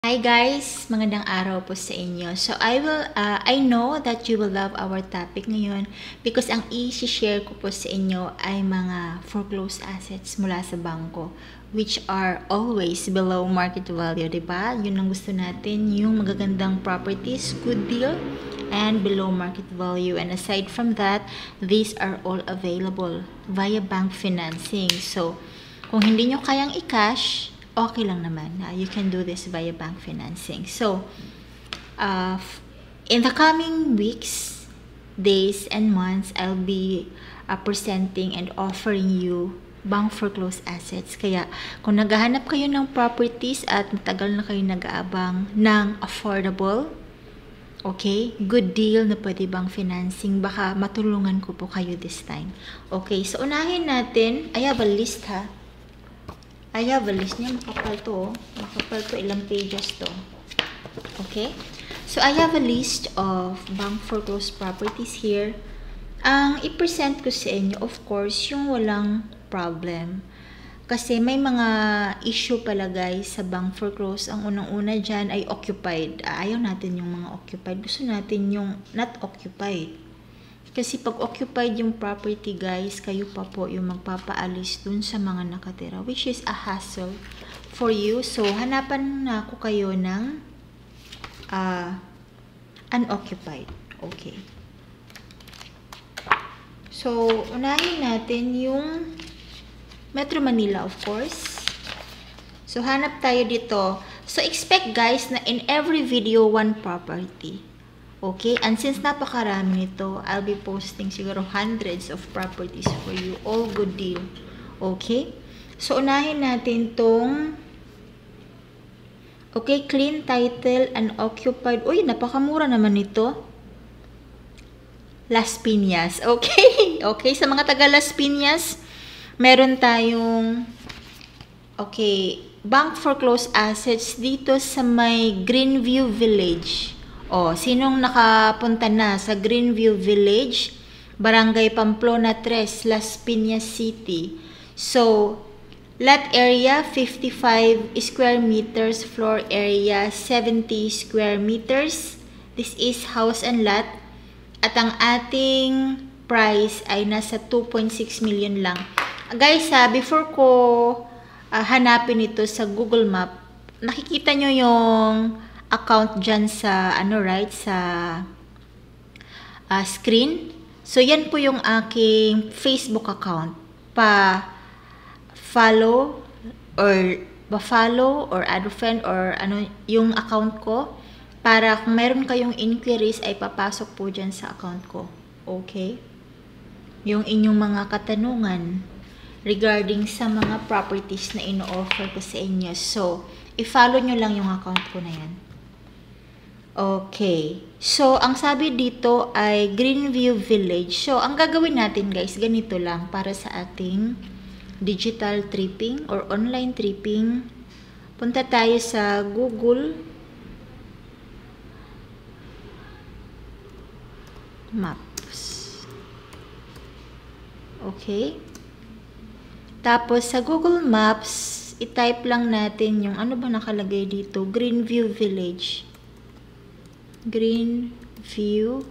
Hi guys! Magandang araw po sa inyo. So I know that you will love our topic ngayon because ang i-share ko po sa inyo ay mga foreclosed assets mula sa bangko which are always below market value, diba? Yun ang gusto natin, yung magagandang properties, good deal, and below market value. And aside from that, these are all available via bank financing. So, kung hindi nyo kayang i-cash, okay lang naman. You can do this via bank financing. So, in the coming weeks, days, and months, I'll be presenting and offering you bank foreclosed assets. Kaya, kung naghahanap kayo ng properties at matagal na kayo nag-aabang ng affordable, okay, good deal na pwede bang financing, baka matulungan ko po kayo this time. Okay, so unahin natin, I have a list ha. I have a list niya, makapal to, ilang pages to. Okay? So, I have a list of bank foreclosed properties here. Ang i-present ko sa inyo, of course, yung walang problem. Kasi may mga issue pala guys sa bank foreclosed. Ang unang-una dyan ay occupied. Ayaw natin yung mga occupied. Gusto natin yung not occupied. Kasi pag occupied yung property guys, kayo pa po yung magpapaalis dun sa mga nakatira, which is a hassle for you. So, hanapan na ako kayo ng unoccupied. Okay. So, unahin natin yung Metro Manila, of course. So, hanap tayo dito. So, expect guys na in every video, one property. Okay, and since napakarami nito, I'll be posting siguro hundreds of properties for you. All good deal. Okay? So, unahin natin tong okay, clean title and occupied. Uy, napakamura naman ito. Las Piñas. Okay? Okay, sa mga taga Las Piñas, meron tayong okay, bank foreclosed assets dito sa may Greenview Village. Sinong nakapunta na sa Greenview Village, Barangay Pamplona 3, Las Piñas City. So, lot area 55 square meters, floor area 70 square meters. This is house and lot. At ang ating price ay nasa 2.6 million lang. Guys, before ko hanapin ito sa Google Map, nakikita nyo yung account dyan sa, sa screen. So, yan po yung aking Facebook account. Pa-follow or add a friend or yung account ko. Para kung meron kayong inquiries ay papasok po dyan sa account ko. Okay? Yung inyong mga katanungan regarding sa mga properties na ino-offer ko sa inyo. So, i-follow nyo lang yung account ko na yan. Okay. So, ang sabi dito ay Greenview Village. So, ang gagawin natin guys, ganito lang para sa ating digital tripping or online tripping. Punta tayo sa Google Maps. Okay. Tapos, sa Google Maps, i-type lang natin yung ano ba nakalagay dito? Greenview Village. Greenview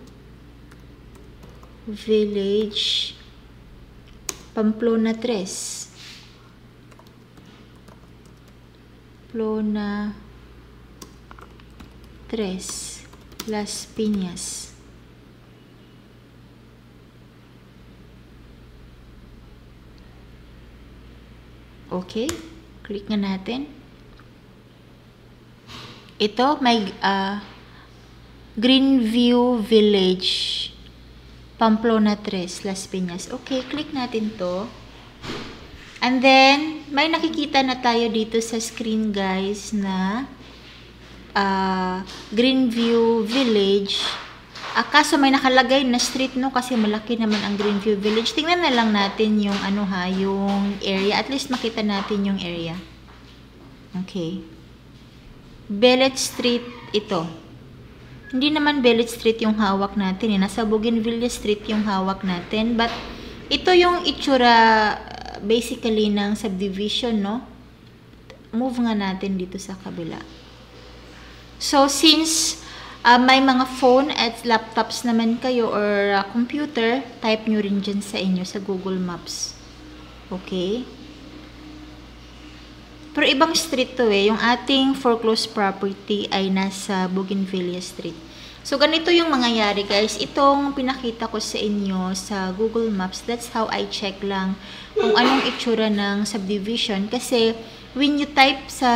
Village Pamplona 3. Pamplona 3, Las Piñas. Okay, click nga natin. Ito may Greenview Village, Pamplona 3, Las Piñas. Okay, click natin to. And then, may nakikita na tayo dito sa screen guys na Greenview Village. Kaso may nakalagay na street no kasi malaki naman ang Greenview Village. Tingnan na lang natin yung yung area. At least makita natin yung area. Okay. Bellet Street ito. Hindi naman Bellet Street yung hawak natin. Nasa Bougainvillea Street yung hawak natin. But, ito yung itsura basically ng subdivision, no? Move nga natin dito sa kabila. So, since may mga phone at laptops naman kayo or computer, type nyo rin dyan sa inyo sa Google Maps. Okay? Pero ibang street to eh. Yung ating foreclosed property ay nasa Bougainvillea Street. So, ganito yung mangyayari guys. Itong pinakita ko sa inyo sa Google Maps, that's how I check lang kung anong itsura ng subdivision. Kasi, when you type sa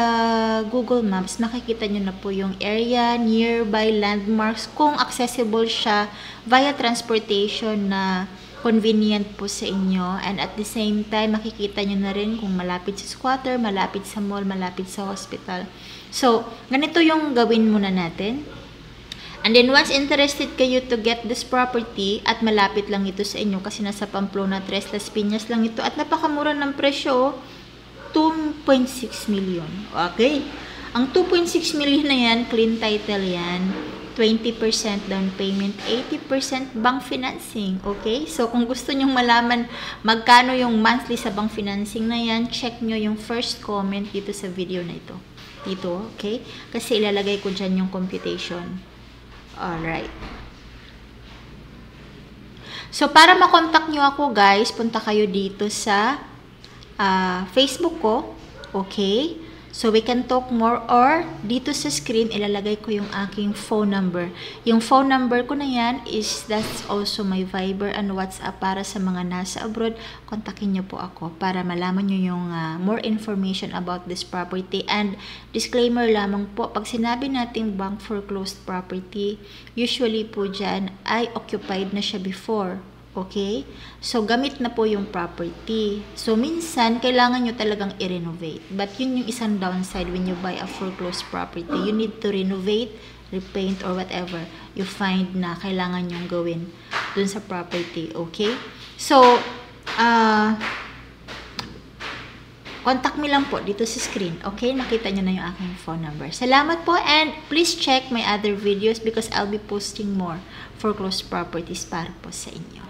Google Maps, makikita nyo na po yung area, nearby landmarks, kung accessible siya via transportation na convenient po sa inyo. And at the same time, makikita nyo na rin kung malapit sa squatter, malapit sa mall, malapit sa hospital. So, ganito yung gawin muna natin. And then, once interested kayo to get this property, at malapit lang ito sa inyo kasi nasa Pamplona, Tres Las Piñas lang ito, at napakamura ng presyo, 2.6 million. Okay? Ang 2.6 million na yan, clean title yan, 20% down payment, 80% bank financing. Okay? So, kung gusto nyong malaman magkano yung monthly sa bank financing na yan, check nyo yung first comment dito sa video na ito. Dito, okay? Kasi ilalagay ko dyan yung computation. Alright. So, para makontak nyo ako, guys, punta kayo dito sa Facebook ko. Okay? So, we can talk more, or dito sa screen, ilalagay ko yung aking phone number. Yung phone number ko na yan that's also my Viber and WhatsApp para sa mga nasa abroad. Kontakin nyo po ako para malaman nyo yung more information about this property. And disclaimer lamang po, pag sinabi nating bank foreclosed property, usually po dyan ay occupied na siya before. Okay? So, gamit na po yung property. So, minsan, kailangan nyo talagang i-renovate. But, yun yung isang downside when you buy a foreclosed property. You need to renovate, repaint, or whatever you find na kailangan nyong gawin dun sa property. Okay? So, contact me lang po dito sa screen. Okay? Nakita nyo na yung aking phone number. Salamat po, and please check my other videos because I'll be posting more foreclosed properties para po sa inyo.